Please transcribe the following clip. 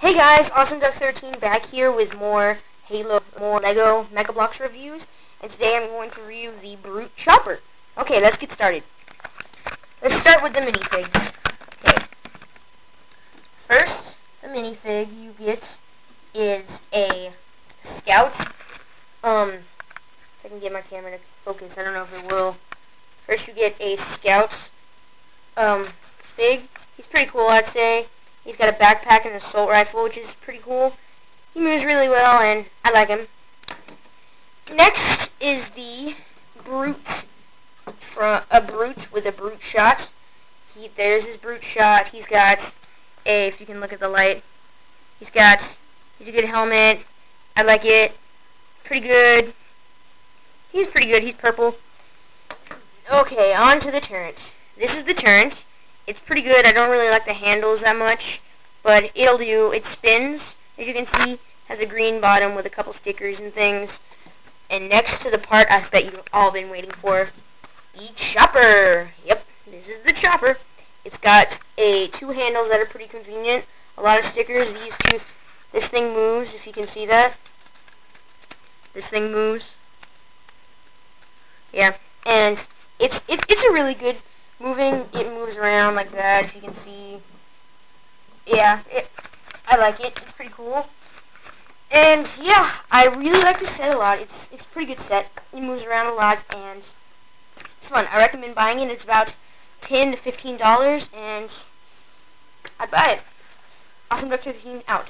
Hey guys, AwesomeDuck13 back here with more Lego Mega Bloks reviews, and today I'm going to review the Brute Chopper. Okay, let's get started. Let's start with the minifigs. Okay. First, the minifig you get is a Scout. If I can get my camera to focus, I don't know if it will. First you get a Scout fig. He's pretty cool, I'd say. He's got a backpack and an assault rifle, which is pretty cool. He moves really well, and I like him. Next is the Brute, a Brute with a Brute shot. There's his Brute shot. He's got if you can look at the light, he's a good helmet. I like it. Pretty good. He's pretty good. He's purple. Okay, on to the turret. This is the turret. It's pretty good. I don't really like the handles that much, but it'll do. It spins, as you can see, has a green bottom with a couple stickers and things. And next to the part I bet you've all been waiting for, the chopper. Yep, this is the chopper. It's got two handles that are pretty convenient. A lot of stickers. This thing moves, if you can see that. This thing moves. Yeah, and it's a really good moving. It moves around like that, if you can see. Yeah, I like it. It's pretty cool. And yeah, I really like this set a lot. It's a pretty good set. It moves around a lot and it's fun. I recommend buying it. It's about $10 to $15 and I'd buy it. AwesomeDuck13 out.